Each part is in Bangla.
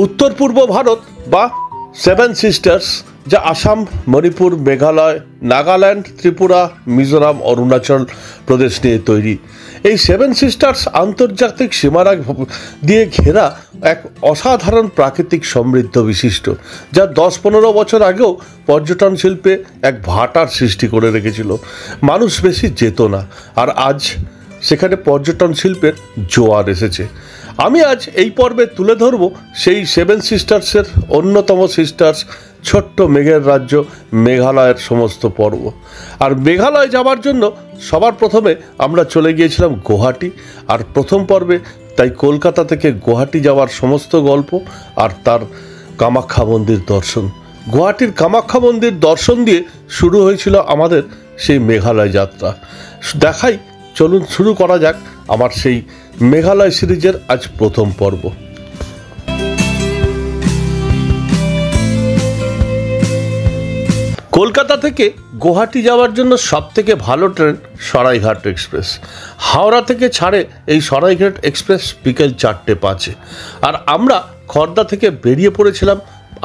উত্তর পূর্ব ভারত বা সেভেন সিস্টার্স, যা আসাম, মণিপুর, মেঘালয়, নাগাল্যান্ড, ত্রিপুরা, মিজোরাম, অরুণাচল প্রদেশ নিয়ে তৈরি। এই সেভেন সিস্টার্স আন্তর্জাতিক সীমারেখা দিয়ে ঘেরা এক অসাধারণ প্রাকৃতিক সমৃদ্ধ বিশিষ্ট, যা 10-15 বছর আগেও পর্যটন শিল্পে এক ভাটার সৃষ্টি করে রেখেছিল। মানুষ বেশি যেত না, আর আজ সেখানে পর্যটন শিল্পের জোয়ার এসেছে। আমি আজ এই পর্বে তুলে ধরব সেই সেভেন সিস্টার্সের অন্যতম সিস্টার্স ছোট্ট মেঘের রাজ্য মেঘালয়ের সমস্ত পর্ব। আর মেঘালয় যাওয়ার জন্য সবার প্রথমে আমরা চলে গিয়েছিলাম গুয়াহাটি, আর প্রথম পর্বে তাই কলকাতা থেকে গুয়াহাটি যাওয়ার সমস্ত গল্প আর তার কামাখ্যা মন্দির দর্শন। গুয়াহাটির কামাখ্যা মন্দির দর্শন দিয়ে শুরু হয়েছিল আমাদের সেই মেঘালয় যাত্রা। দেখাই, চলুন শুরু করা যাক আমার সেই মেঘালয় সিরিজের আজ প্রথম পর্ব। কলকাতা থেকে গুয়াহাটি যাওয়ার জন্য সবথেকে ভালো ট্রেন সরাইঘাট এক্সপ্রেস। হাওড়া থেকে ছাড়ে এই সরাইঘাট এক্সপ্রেস বিকেল 4:05, আর আমরা খড়দা থেকে বেরিয়ে পড়েছিলাম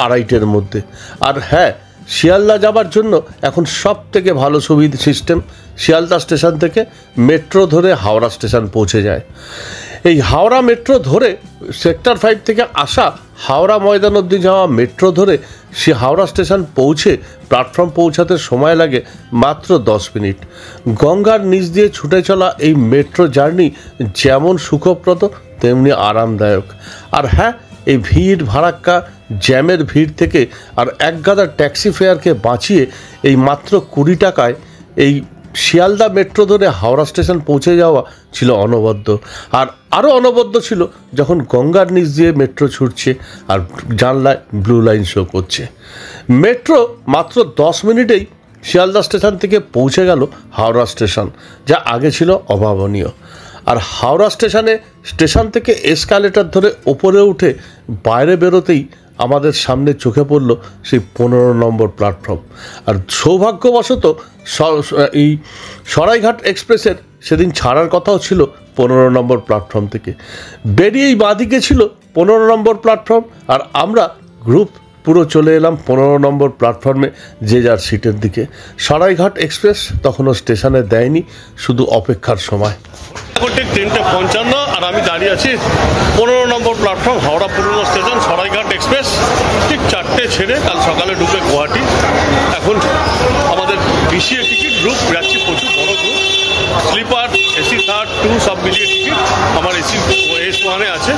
2:30-এর মধ্যে। আর হ্যাঁ, শিয়ালদা যাবার জন্য এখন সব থেকে ভালো সুবিধা সিস্টেম, শিয়ালদা স্টেশন থেকে মেট্রো ধরে হাওড়া স্টেশন পৌঁছে যায়। এই হাওড়া মেট্রো ধরে সেক্টর 5 থেকে আসা হাওড়া ময়দান অবধি যাওয়া মেট্রো ধরে সে হাওড়া স্টেশন পৌঁছে প্ল্যাটফর্ম পৌঁছাতে সময় লাগে মাত্র 10 মিনিট। গঙ্গার নিচ দিয়ে ছুটে চলা এই মেট্রো জার্নি যেমন সুখপ্রদ তেমনি আরামদায়ক। আর হ্যাঁ, এই ভিড় ভাড়াক্কা জ্যামের ভিড় থেকে আর একগাদা ট্যাক্সি ফেয়ারকে বাঁচিয়ে এই মাত্র 20 টাকায় এই শিয়ালদা মেট্রো ধরে হাওড়া স্টেশন পৌঁছে যাওয়া ছিল অনবদ্য। আর আরও অনবদ্য ছিল যখন গঙ্গার নিচ দিয়ে মেট্রো ছুটছে আর জানলায় ব্লু লাইন শো করছে। মেট্রো মাত্র 10 মিনিটেই শিয়ালদা স্টেশন থেকে পৌঁছে গেল হাওড়া স্টেশন, যা আগে ছিল অভাবনীয়। আর হাওড়া স্টেশন থেকে এসকালেটর ধরে ওপরে উঠে বাইরে বেরোতেই আমাদের সামনে চোখে পড়ল সেই 15 নম্বর প্ল্যাটফর্ম। আর সৌভাগ্যবশত এই সরাইঘাট এক্সপ্রেসের সেদিন ছাড়ার কথাও ছিল 15 নম্বর প্ল্যাটফর্ম থেকে। বেরিয়েই বাঁদিকে ছিল 15 নম্বর প্ল্যাটফর্ম, আর আমরা গ্রুপ পুরো চলে এলাম 15 নম্বর প্ল্যাটফর্মে যে যার সিটের দিকে। সরাইঘাট এক্সপ্রেস তখনও স্টেশনে দেয়নি, শুধু অপেক্ষার সময়। এখন ঠিক 3:55 আর আমি দাঁড়িয়ে আছি 15 নম্বর প্ল্যাটফর্ম, হাওড়া পুরনো স্টেশন। সরাইঘাট এক্সপ্রেস ঠিক 4টে ছেড়ে কাল সকালে ঢুকে গুয়াহাটি। এখন আমাদের বিসিএ টিকিট গ্রুপ যাচ্ছি, প্রচুর বড় গ্রুপ, স্লিপার, এসি থার্ড 2 সব মিলিয়ে টিকিট। আমার এসি S1-এ আছে।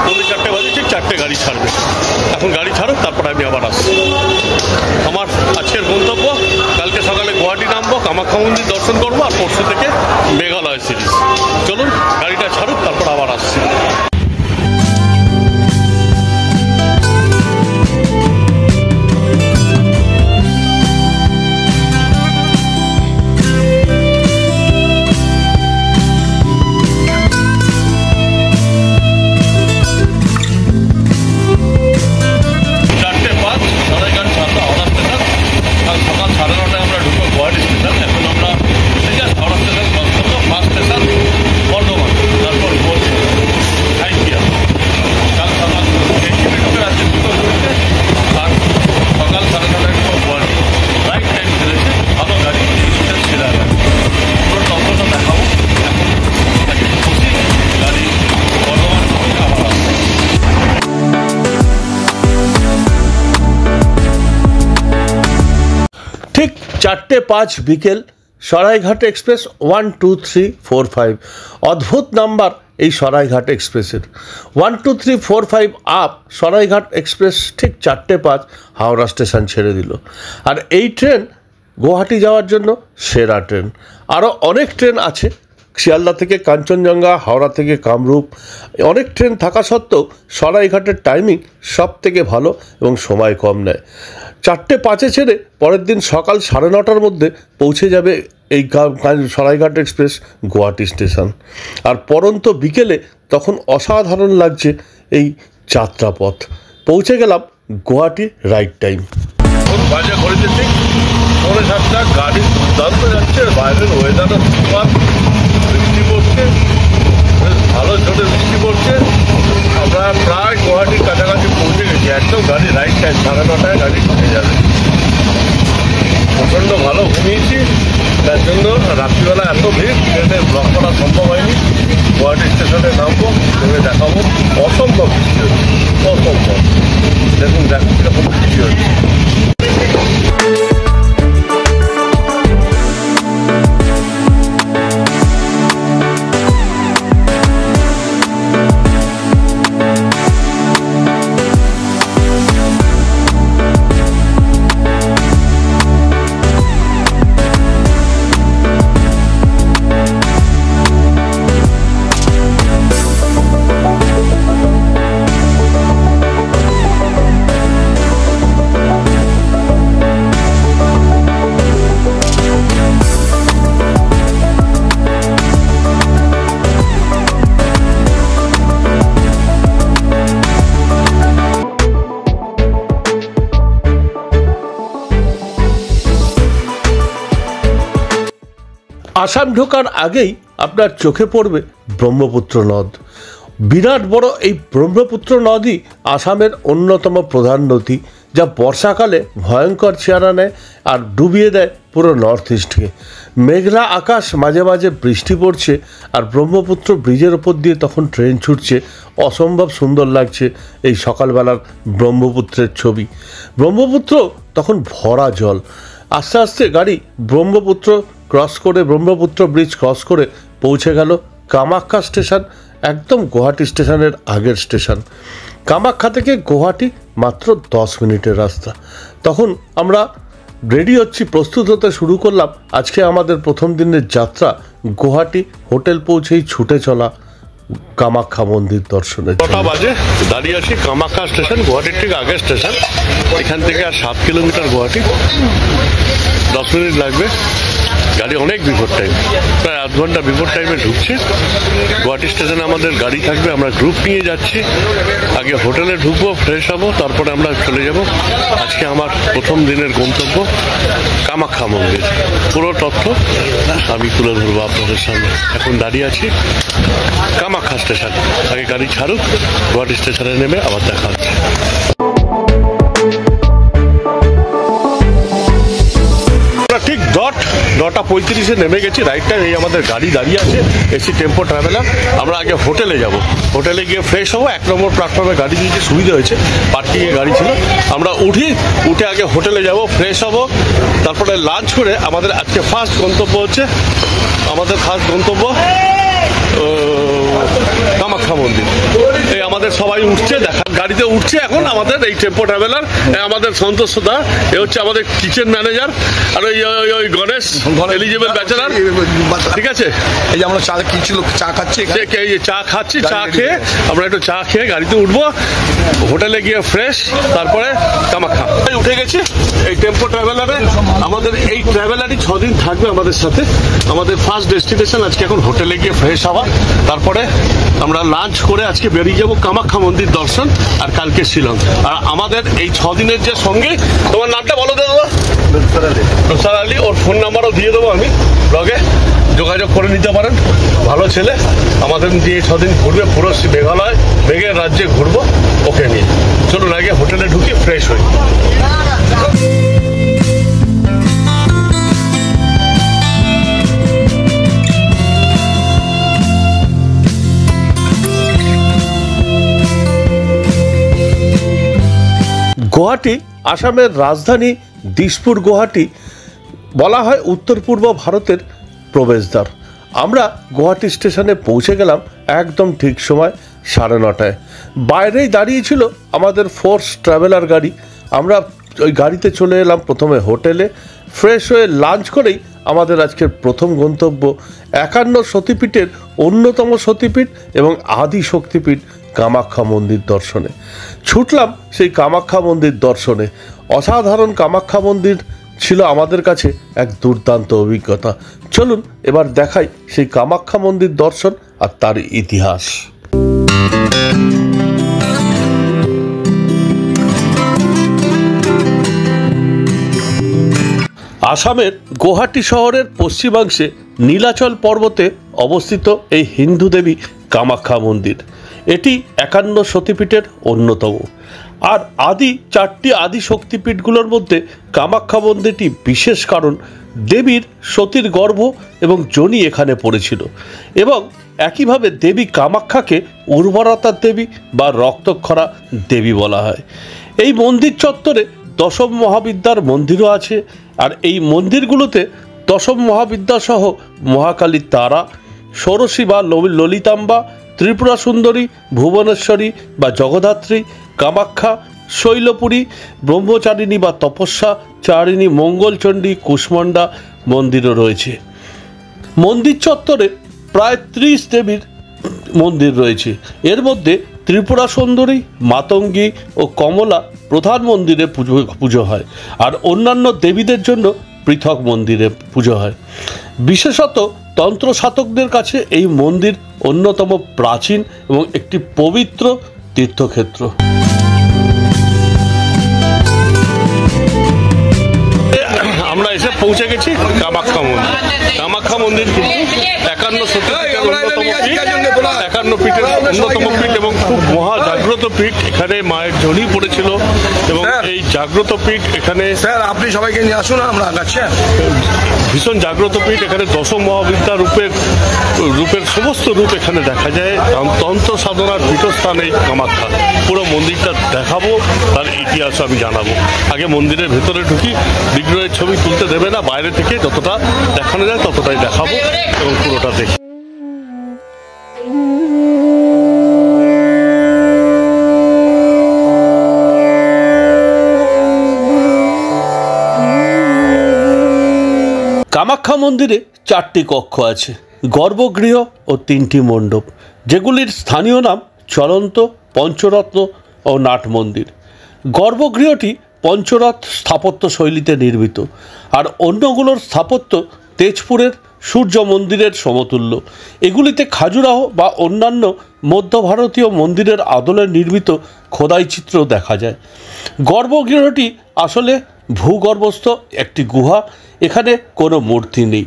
4:30 বাজে ঠিক 4টে গাড়ি ছাড়বে। এখন গাড়ি ছাড়ুক, তারপরে আমি আবার আসছি। আমার আজকের গন্তব্য, কালকে সকালে গুয়াহাটি নামবো, কামাখ্যা মন্দির দর্শন করবো, আর পরশু থেকে মেঘালয় সিরিজ। চলুন গাড়িটা ছাড়ুক, তারপর আবার আসছি। ঠিক 4:05 বিকেল, সরাইঘাট এক্সপ্রেস 1 2 3 4 5। অদ্ভুত নাম্বার এই সরাইঘাট এক্সপ্রেসের। 1 2 3 4 5 আপ সরাইঘাট এক্সপ্রেস ঠিক 4:05 হাওড়া স্টেশন ছেড়ে দিল। আর এই ট্রেন গুয়াহাটি যাওয়ার জন্য সেরা ট্রেন। আরও অনেক ট্রেন আছে, শিয়ালদা থেকে কাঞ্চনজঙ্ঘা, হাওড়া থেকে কামরূপ, অনেক ট্রেন থাকা সত্ত্বেও সরাইঘাটের টাইমিং সব থেকে ভালো এবং সময় কম নেয়। 4:05 ছেড়ে পরের দিন সকাল 9:30টার মধ্যে পৌঁছে যাবে এই সরাইঘাট এক্সপ্রেস গুয়াহাটি স্টেশন। আর পরন্ত বিকেলে তখন অসাধারণ লাগছে এই যাত্রাপথ। পৌঁছে গেলাম গুয়াহাটি রাইট টাইম। বাজে ঘড়িতে ঠিক 7:30, গাড়ি দুর্দান্ত যাচ্ছে। বাইরের ওয়েদার বৃষ্টি পড়ছে, বেশ ভালো ঝড়ে বৃষ্টি পড়ছে। আমরা প্রায় গুয়াহাটির কাছাকাছি একদম গাড়ি রাইট টাইম 9:30 গাড়ি ঢুকে যাবে। প্রচণ্ড ভালো ঘুমিয়েছি, তার জন্য রাত্রিবেলা এত ভিড় ট্রেনে ব্লক করা সম্ভব হয়নি। গুয়াহাটি স্টেশনে নামবো, ট্রেনে দেখাবো, অসম্ভব বৃষ্টি হচ্ছে, অসম্ভব। দেখুন কীরকম বৃষ্টি হচ্ছে। আসাম ঢোকার আগেই আপনার চোখে পড়বে ব্রহ্মপুত্র নদ। বিরাট বড় এই ব্রহ্মপুত্র নদই আসামের অন্যতম প্রধান নদী, যা বর্ষাকালে ভয়ঙ্কর চেহারা নেয় আর ডুবিয়ে দেয় পুরো নর্থ ইস্টকে। মেঘলা আকাশ, মাঝে মাঝে বৃষ্টি পড়ছে, আর ব্রহ্মপুত্র ব্রিজের ওপর দিয়ে তখন ট্রেন ছুটছে। অসম্ভব সুন্দর লাগছে এই সকালবেলার ব্রহ্মপুত্রের ছবি। ব্রহ্মপুত্র তখন ভরা জল। আস্তে আস্তে গাড়ি ব্রহ্মপুত্র ক্রস করে, ব্রহ্মপুত্র ব্রিজ ক্রস করে পৌঁছে গেল কামাখ্যা স্টেশন, একদম গুয়াহাটি স্টেশনের আগের স্টেশন। কামাখ্যা থেকে গুয়াহাটি মাত্র 10 মিনিটের রাস্তা। তখন আমরা রেডি হচ্ছি, প্রস্তুত হতে শুরু করলাম আজকে আমাদের প্রথম দিনের যাত্রা। গুয়াহাটি হোটেল পৌঁছেই ছুটে চলা কামাখ্যা মন্দির দর্শনের। 9টা বাজে দাঁড়িয়ে আছি কামাখ্যা স্টেশন, গুয়াহাটির ঠিক আগের স্টেশন। এখান থেকে আর 7 কিলোমিটার গুয়াহাটি, 10 মিনিট লাগবে। গাড়ি অনেক বিফোর টাইম, প্রায় আধ ঘন্টা বিফোর টাইমে ঢুকছে। গুয়াহাটি স্টেশনে আমাদের গাড়ি থাকবে, আমরা গ্রুপ নিয়ে যাচ্ছি। আগে হোটেলে ঢুকবো, ফ্রেশ হবো, তারপরে আমরা চলে যাব আজকে আমার প্রথম দিনের গন্তব্য কামাখ্যা মন্দির। পুরো তথ্য আমি তুলে ধরবো আপনাদের সামনে। এখন দাঁড়িয়ে আছি কামাখ্যা স্টেশন, আগে গাড়ি ছাড়ুক, গুয়াহাটি স্টেশনে নেমে আবার দেখা হচ্ছে। ঠিক 9:35 নেমে গেছি, রাইট টাইম। এই আমাদের গাড়ি দাঁড়িয়ে আছে, এসি টেম্পো ট্রাভেলার। আমরা আগে হোটেলে যাব, হোটেলে গিয়ে ফ্রেশ হবো। 1 নম্বর প্ল্যাটফর্মে গাড়ি দিয়েছে, সুবিধা হয়েছে, পার্কিংয়ে গাড়ি ছিল। আমরা উঠে আগে হোটেলে যাব, ফ্রেশ হবো, তারপরে লাঞ্চ করে আমাদের আজকে ফার্স্ট গন্তব্য হচ্ছে কামাখ্যা মন্দির। এই আমাদের সবাই উঠছে, গাড়িতে উঠছে এখন আমাদের এই টেম্পো ট্রাভেলার। আমাদের সন্তোষ দা, এ হচ্ছে আমাদের কিচেন ম্যানেজার, আর ওই গণেশ এলিজিবল ব্যাচেলার। ঠিক আছে, এই যে আমরা চা খাচ্ছি, চা খেয়ে আমরা একটু চা খেয়ে গাড়িতে উঠবো, হোটেলে গিয়ে ফ্রেশ, তারপরে কামাখ্যা। উঠে গেছি এই টেম্পো ট্রাভেলারে। আমাদের এই ট্রাভেলারই 6 দিন থাকবে আমাদের সাথে। আমাদের ফার্স্ট ডেস্টিনেশন আজকে এখন হোটেলে গিয়ে ফ্রেশ হওয়া, তারপরে আমরা লাঞ্চ করে আজকে বেরিয়ে যাবো কামাখ্যা মন্দির দর্শন, আর কালকে শিলং। আর আমাদের এই 6 দিনের যে সঙ্গে, তোমার নামটা বলো দাদা? রুসার আলী। ওর ফোন নাম্বারও দিয়ে দেবো আমি ব্লগে, যোগাযোগ করে নিতে পারেন। ভালো ছেলে, আমাদের দিয়ে 6 দিন ঘুরবে, পুরো মেঘালয়, মেঘের রাজ্যে ঘুরবো ওকে নিয়ে। চলুন আগে হোটেলে ঢুকে ফ্রেশ হই। গুয়াহাটি আসামের রাজধানী। দিসপুর গুয়াহাটি বলা হয় উত্তর পূর্ব ভারতের প্রবেশদ্বার। আমরা গুয়াহাটি স্টেশনে পৌঁছে গেলাম একদম ঠিক সময় 9:30। বাইরেই দাঁড়িয়েছিল আমাদের ফোর্স ট্রাভেলার গাড়ি। আমরা ওই গাড়িতে চলে এলাম প্রথমে হোটেলে, ফ্রেশ হয়ে লাঞ্চ করেই আমাদের আজকের প্রথম গন্তব্য 51 সতীপীঠের অন্যতম সতীপীঠ এবং আদি শক্তিপীঠ কামাখ্যা মন্দির দর্শনে। ছুটলাম সেই কামাখ্যা মন্দির দর্শনে। অসাধারণ কামাখ্যা মন্দির ছিল আমাদের কাছে এক দুর্দান্ত অভিজ্ঞতা। চলুন এবার দেখাই সেই কামাখ্যা মন্দির দর্শন আর তার ইতিহাস। আসামের গুয়াহাটি শহরের পশ্চিমাংশে নীলাচল পর্বতে অবস্থিত এই হিন্দু দেবী কামাখ্যা মন্দির। এটি 51 সতীপীঠের অন্যতম। আর চারটি আদি শক্তিপীঠগুলোর মধ্যে কামাখ্যা মন্দিরটি বিশেষ, কারণ দেবীর সতীর গর্ভ এবং যোনি এখানে পড়েছিল। এবং একইভাবে দেবী কামাখ্যাকে উর্বরতার দেবী বা রক্তক্ষরা দেবী বলা হয়। এই মন্দির চত্বরে দশম মহাবিদ্যার মন্দিরও আছে। আর এই মন্দিরগুলোতে দশম মহাবিদ্যা সহ মহাকালী তারা, ষোড়শী বা ললিতাম্বা, ত্রিপুরা সুন্দরী, ভুবনেশ্বরী বা জগদ্ধাত্রী, কামাখ্যা, শৈলপুরী, ব্রহ্মচারিণী বা তপস্যা চারিণী, মঙ্গলচণ্ডী, কুষ্মণ্ডা মন্দিরও রয়েছে। মন্দির চত্বরে প্রায় 30 দেবীর মন্দির রয়েছে। এর মধ্যে ত্রিপুরা সুন্দরী, মাতঙ্গী ও কমলা প্রধান মন্দিরে পুজো হয়, আর অন্যান্য দেবীদের জন্য পৃথক মন্দিরে পুজো হয়। বিশেষত তন্ত্র সাধকদের কাছে এই মন্দির অন্যতম প্রাচীন এবং একটি পবিত্র তীর্থক্ষেত্র। আমরা এসে পৌঁছে গেছি কামাখ্যা মন্দির। কামাখ্যা মন্দির কিন্তু 51 সতীপীঠের অন্যতম পীঠ, 51 পীঠের অন্যতম পীঠ এবং খুব মহা জাগ্রত পীঠ। এখানে মায়ের যোনি পড়েছিল এবং এই জাগ্রত পীঠ এখানে, স্যার আপনি সবাইকে নিয়ে আসুন, আমরা আগাচ্ছি। ভীষণ জাগ্রত পীঠ। এখানে দশম মহাবিদ্যা রূপের সমস্ত রূপ এখানে দেখা যায়। তন্ত্র সাধনার পীঠস্থান এই কামাখ্যা। পুরো মন্দিরটা দেখাবো, তার ইতিহাস আমি জানাবো। আগে মন্দিরের ভেতরে ঢুকি। বিগ্রহের ছবি তুলতে দেবে না, বাইরে থেকে যতটা দেখানো যায় ততটাই দেখাবো এবং পুরোটা দেখি। কামাখ্যা মন্দিরে 4টি কক্ষ আছে, গর্ভগৃহ ও 3টি মণ্ডপ, যেগুলির স্থানীয় নাম চলন্ত, পঞ্চরত্ন ও নাট মন্দির। গর্ভগৃহটি পঞ্চরথ স্থাপত্য শৈলীতে নির্মিত, আর অন্যগুলোর স্থাপত্য তেজপুরের সূর্য মন্দিরের সমতুল্য। এগুলিতে খাজুরাহ বা অন্যান্য মধ্য ভারতীয় মন্দিরের আদলে নির্মিত খোদাই চিত্র দেখা যায়। গর্ভগৃহটি আসলে ভূগর্ভস্থ একটি গুহা। এখানে কোনো মূর্তি নেই।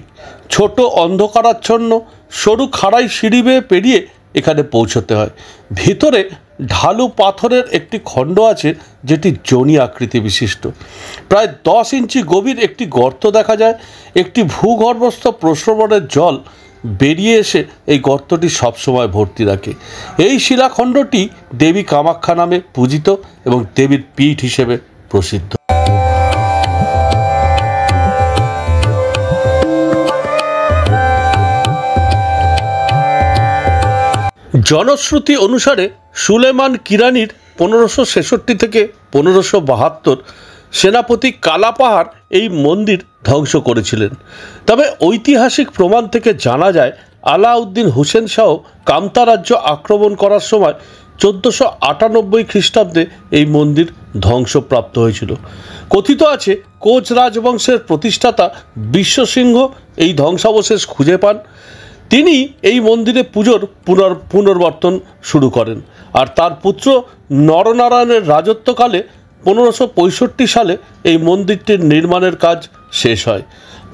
ছোট অন্ধকারাচ্ছন্ন সরু খাড়াই সিঁড়ি বেয়ে পেরিয়ে এখানে পৌঁছতে হয়। ভিতরে ঢালু পাথরের একটি খণ্ড আছে, যেটি যোনি আকৃতি বিশিষ্ট। প্রায় 10 ইঞ্চি গভীর একটি গর্ত দেখা যায়। একটি ভূগর্ভস্থ প্রস্রবণের জল বেরিয়ে এসে এই গর্তটি সবসময় ভর্তি রাখে। এই শিলাখণ্ডটি দেবী কামাখ্যা নামে পূজিত এবং দেবীর পীঠ হিসেবে প্রসিদ্ধ। জনশ্রুতি অনুসারে সুলেমান কিরানির 1566 থেকে 1572 সেনাপতি কালাপাহাড় এই মন্দির ধ্বংস করেছিলেন। তবে ঐতিহাসিক প্রমাণ থেকে জানা যায় আলাউদ্দিন হোসেন শাহ কামতা রাজ্য আক্রমণ করার সময় 1498 খ্রিস্টাব্দে এই মন্দির ধ্বংসপ্রাপ্ত হয়েছিল। কথিত আছে কোচ রাজবংশের প্রতিষ্ঠাতা বিশ্বসিংহ এই ধ্বংসাবশেষ খুঁজে পান। তিনি এই মন্দিরে পুজোর পুনর্বর্তন শুরু করেন, আর তার পুত্র নরনারায়ণের রাজত্বকালে 1565 সালে এই মন্দিরটির নির্মাণের কাজ শেষ হয়।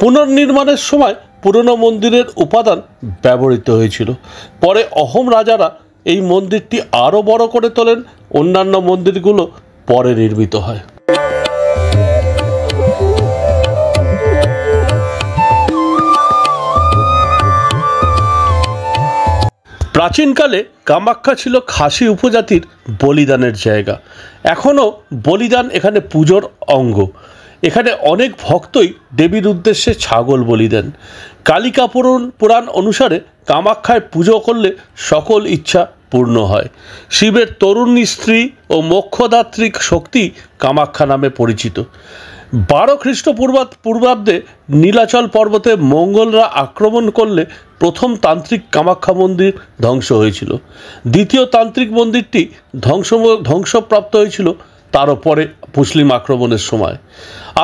পুনর্নির্মাণের সময় পুরনো মন্দিরের উপাদান ব্যবহৃত হয়েছিল। পরে অহোম রাজারা এই মন্দিরটি আরও বড় করে তোলেন। অন্যান্য মন্দিরগুলো পরে নির্মিত হয়। প্রাচীনকালে কামাখ্যা ছিল খাসি উপজাতির বলিদানের জায়গা। এখনও বলিদান এখানে পুজোর অঙ্গ। এখানে অনেক ভক্তই দেবীর উদ্দেশ্যে ছাগল বলি দেন। কালিকা পুরাণ অনুসারে কামাখ্যায় পুজো করলে সকল ইচ্ছা পূর্ণ হয়। শিবের তরুণী স্ত্রী ও মোক্ষদাত্রী শক্তি কামাখ্যা নামে পরিচিত। 12 খ্রিস্টপূর্বাব্দে নীলাচল পর্বতে মঙ্গলরা আক্রমণ করলে প্রথম তান্ত্রিক কামাখ্যা মন্দির ধ্বংস হয়েছিল। দ্বিতীয় তান্ত্রিক মন্দিরটি ধ্বংসপ্রাপ্ত হয়েছিল তারও পরে মুসলিম আক্রমণের সময়।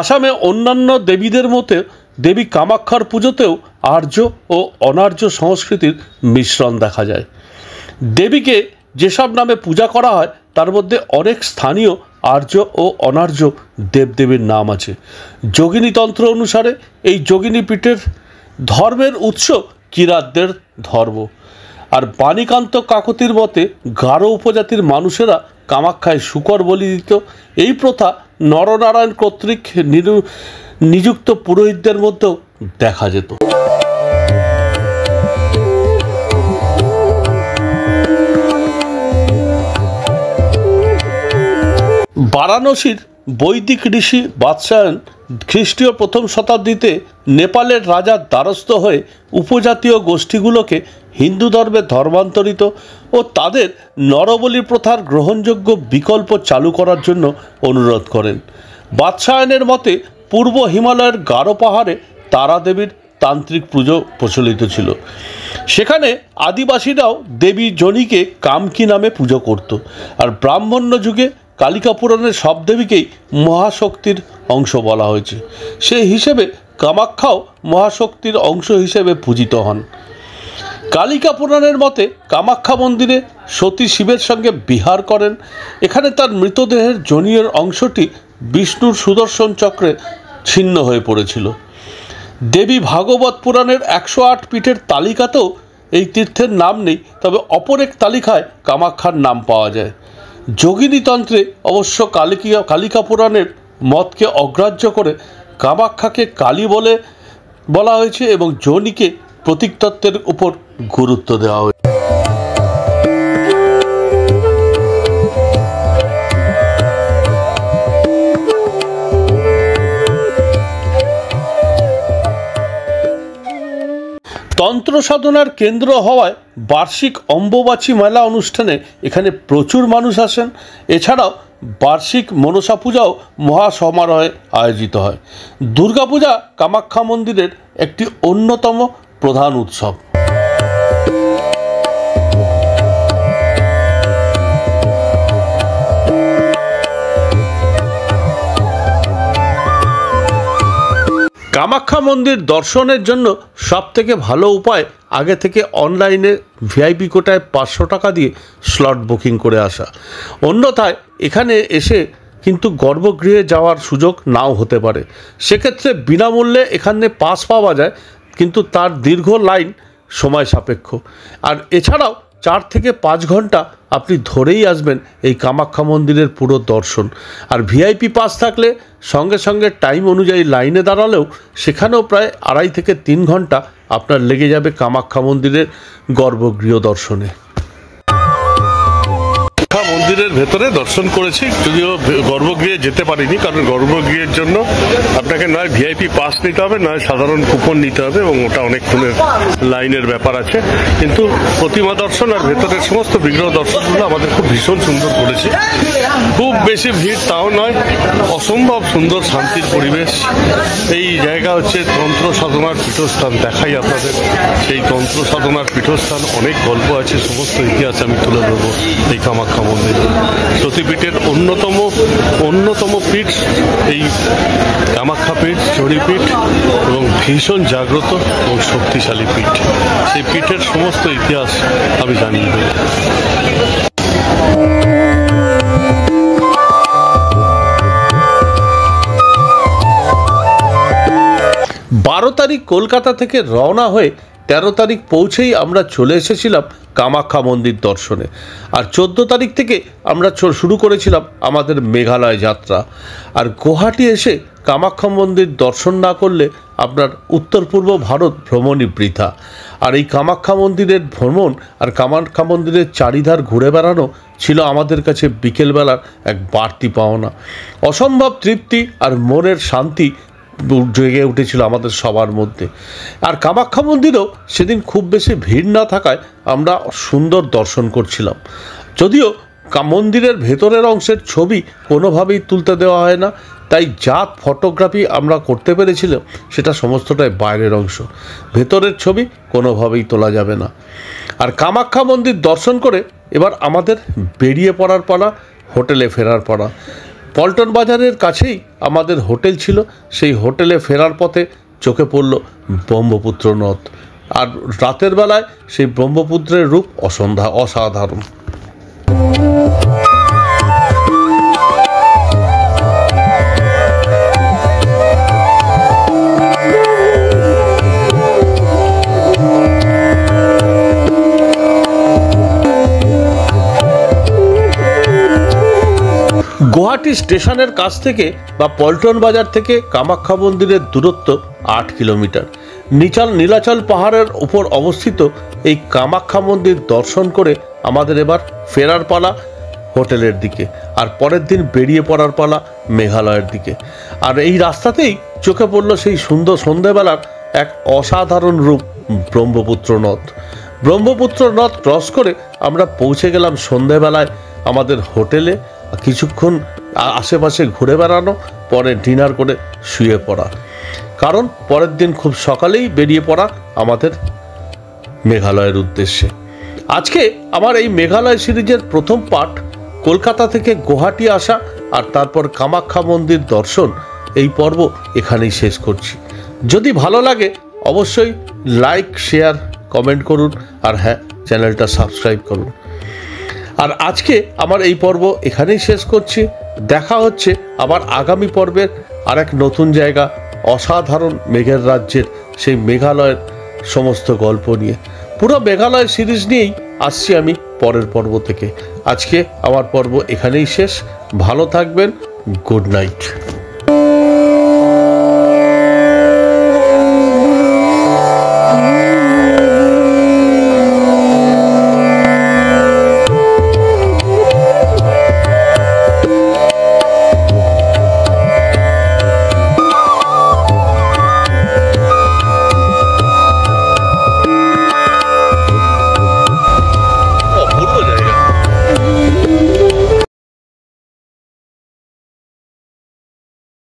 আসামে অন্যান্য দেবীদের মতে দেবী কামাখ্যার পুজোতেও আর্য ও অনার্য সংস্কৃতির মিশ্রণ দেখা যায়। দেবীকে যেসব নামে পূজা করা হয় তার মধ্যে অনেক স্থানীয় আর্য ও অনার্য দেবদেবীর নাম আছে। যোগিনী তন্ত্র অনুসারে এই যোগিনী পীঠের ধর্মের উৎস কিরাতদের ধর্ম। আর বাণীকান্ত কাকতির মতে গারো উপজাতির মানুষেরা কামাখ্যায় শূকর বলি দিত। এই প্রথা নরনারায়ণ কর্তৃক নিযুক্ত পুরোহিতদের মধ্যেও দেখা যেত। বারাণসীর বৈদিক ঋষি বাদশায়ন খ্রিস্টীয় প্রথম শতাব্দীতে নেপালের রাজার দ্বারস্থ হয়ে উপজাতীয় গোষ্ঠীগুলোকে হিন্দু ধর্মে ধর্মান্তরিত ও তাদের নরবলি প্রথার গ্রহণযোগ্য বিকল্প চালু করার জন্য অনুরোধ করেন। বাদশায়নের মতে পূর্ব হিমালয়ের গারো পাহাড়ে তারা দেবীর তান্ত্রিক পুজো প্রচলিত ছিল। সেখানে আদিবাসীরাও দেবী জনিকে কামকি নামে পুজো করত। আর ব্রাহ্মণ্য যুগে কালিকা পুরাণের সব দেবীকেই মহাশক্তির অংশ বলা হয়েছে। সেই হিসেবে কামাখ্যাও মহাশক্তির অংশ হিসেবে পূজিত হন। কালিকা পুরাণের মতে কামাখ্যা মন্দিরে সতী শিবের সঙ্গে বিহার করেন। এখানে তার মৃতদেহের জনীয় অংশটি বিষ্ণুর সুদর্শন চক্রে ছিন্ন হয়ে পড়েছিল। দেবী ভাগবত পুরাণের 108 পীঠের তালিকাতেও এই তীর্থের নাম নেই, তবে অপর এক তালিকায় কামাখ্যার নাম পাওয়া যায়। যোগিনীতন্ত্রে অবশ্য কালিকা পুরাণের মতকে অগ্রাহ্য করে কামাখ্যাকে কালী বলা হয়েছে এবং যোনিকে প্রতীকতত্ত্বের উপর গুরুত্ব দেওয়া হয়েছে। তন্ত্র সাধনার কেন্দ্র হওয়ায় বার্ষিক অম্বুবাচী মেলা অনুষ্ঠানে এখানে প্রচুর মানুষ আসেন। এছাড়াও বার্ষিক মনসা পূজাও মহাসমারোহে আয়োজিত হয়। দুর্গাপূজা কামাখ্যা মন্দিরের একটি অন্যতম প্রধান উৎসব। কামাখ্যা মন্দির দর্শনের জন্য সবথেকে ভালো উপায় আগে থেকে অনলাইনে ভিআইপি কোটায় 500 টাকা দিয়ে স্লট বুকিং করে আসা। অন্যথায় এখানে এসে কিন্তু গর্ভগৃহে যাওয়ার সুযোগ নাও হতে পারে। সেক্ষেত্রে বিনামূল্যে এখানে পাস পাওয়া যায়, কিন্তু তার দীর্ঘ লাইন সময় সাপেক্ষ। আর এছাড়াও 4 থেকে 5 ঘন্টা আপনি ধরেই আসবেন এই কামাখ্যা মন্দিরের পুরো দর্শন। আর ভিআইপি পাস থাকলে সঙ্গে সঙ্গে টাইম অনুযায়ী লাইনে দাঁড়ালেও সেখানেও প্রায় 2.5 থেকে 3 ঘন্টা আপনার লেগে যাবে কামাখ্যা মন্দিরের গর্ভগৃহ দর্শনে। মন্দিরের ভেতরে দর্শন করেছি, যদিও গর্ভগৃহে যেতে পারিনি, কারণ গর্ভগৃহের জন্য আপনাকে নয় ভিআইপি পাস নিতে হবে, নয় সাধারণ কুপন নিতে হবে, এবং ওটা অনেকক্ষণের লাইনের ব্যাপার আছে। কিন্তু প্রতিমা দর্শন আর ভেতরের সমস্ত বিগ্রহ দর্শনগুলো আমাদের খুব ভীষণ সুন্দর করেছে। খুব বেশি ভিড় তাও নয়, অসম্ভব সুন্দর শান্তির পরিবেশ। এই জায়গা হচ্ছে তন্ত্র সাধনার পীঠস্থান। দেখাই আপনাদের সেই তন্ত্র সাধনার পীঠস্থান। অনেক গল্প আছে, সমস্ত ইতিহাস আমি তুলে ধরবো এই কামাখ্যা মন্দির। সতীপীঠের অন্যতম পীঠ এই কামাখ্যা পীঠ, চণ্ডীপীঠ, এবং ভীষণ জাগ্রত এবং শক্তিশালী পীঠ। সেই পীঠের সমস্ত ইতিহাস আমি জানিয়ে দেব। 12 তারিখ কলকাতা থেকে রওনা হয়ে 13 তারিখ পৌঁছেই আমরা চলে এসেছিলাম কামাখ্যা মন্দির দর্শনে। আর 14 তারিখ থেকে আমরা শুরু করেছিলাম আমাদের মেঘালয় যাত্রা। আর গুয়াহাটি এসে কামাখ্যা মন্দির দর্শন না করলে আপনার উত্তর পূর্ব ভারত ভ্রমণই বৃথা। আর এই কামাখ্যা মন্দিরের ভ্রমণ আর কামাখ্যা মন্দিরের চারিধার ঘুরে বেড়ানো ছিল আমাদের কাছে বিকেলবেলার এক বাড়তি পাওনা। অসম্ভব তৃপ্তি আর মনের শান্তি জেগে উঠেছিল আমাদের সবার মধ্যে। আর কামাখ্যা মন্দিরেও সেদিন খুব বেশি ভিড় না থাকায় আমরা সুন্দর দর্শন করছিলাম। যদিও মন্দিরের ভেতরের অংশের ছবি কোনোভাবেই তুলতে দেওয়া হয় না, তাই যা ফটোগ্রাফি আমরা করতে পেরেছিলাম সেটা সমস্তটাই বাইরের অংশ, ভেতরের ছবি কোনোভাবেই তোলা যাবে না। আর কামাখ্যা মন্দির দর্শন করে এবার আমাদের বেরিয়ে পড়ার পালা, হোটেলে ফেরার পালা। পল্টন বাজারের কাছেই আমাদের হোটেল ছিল। সেই হোটেলে ফেরার পথে চোখে পড়ল ব্রহ্মপুত্র নদ। আর রাতের বেলায় সেই ব্রহ্মপুত্রের রূপ অসাধারণ। গুয়াহাটি স্টেশনের কাছ থেকে বা পল্টন বাজার থেকে কামাখ্যা মন্দিরের দূরত্ব 8 কিলোমিটার। নীলাচল পাহাড়ের উপর অবস্থিত এই কামাখ্যা মন্দির দর্শন করে আমাদের এবার ফেরার পালা হোটেলের দিকে, আর পরের দিন বেরিয়ে পড়ার পালা মেঘালয়ের দিকে। আর এই রাস্তাতেই চোখে পড়ল সেই সুন্দর সন্ধেবেলার এক অসাধারণ রূপ ব্রহ্মপুত্র নদ। ব্রহ্মপুত্র নদ ক্রস করে আমরা পৌঁছে গেলাম সন্ধেবেলায় আমাদের হোটেলে। কিছুক্ষণ আশেপাশে ঘুরে বেড়ানো, পরে ডিনার করে শুয়ে পড়া, কারণ পরের দিন খুব সকালেই বেরিয়ে পড়া আমাদের মেঘালয়ের উদ্দেশ্যে। আজকে আমার এই মেঘালয় সিরিজের প্রথম পার্ট কলকাতা থেকে গুয়াহাটি আসা আর তারপর কামাখ্যা মন্দির দর্শন, এই পর্ব এখানেই শেষ করছি। যদি ভালো লাগে অবশ্যই লাইক, শেয়ার, কমেন্ট করুন, আর হ্যাঁ, চ্যানেলটা সাবস্ক্রাইব করুন। আর আজকে আমার এই পর্ব এখানেই শেষ করছি। দেখা হচ্ছে আবার আগামী পর্বের আরেক নতুন জায়গা, অসাধারণ মেঘের রাজ্যের সেই মেঘালয়ের সমস্ত গল্প নিয়ে। পুরো মেঘালয় সিরিজ নিয়েই আসছি আমি পরের পর্ব থেকে। আজকে আমার পর্ব এখানেই শেষ। ভালো থাকবেন। Good night.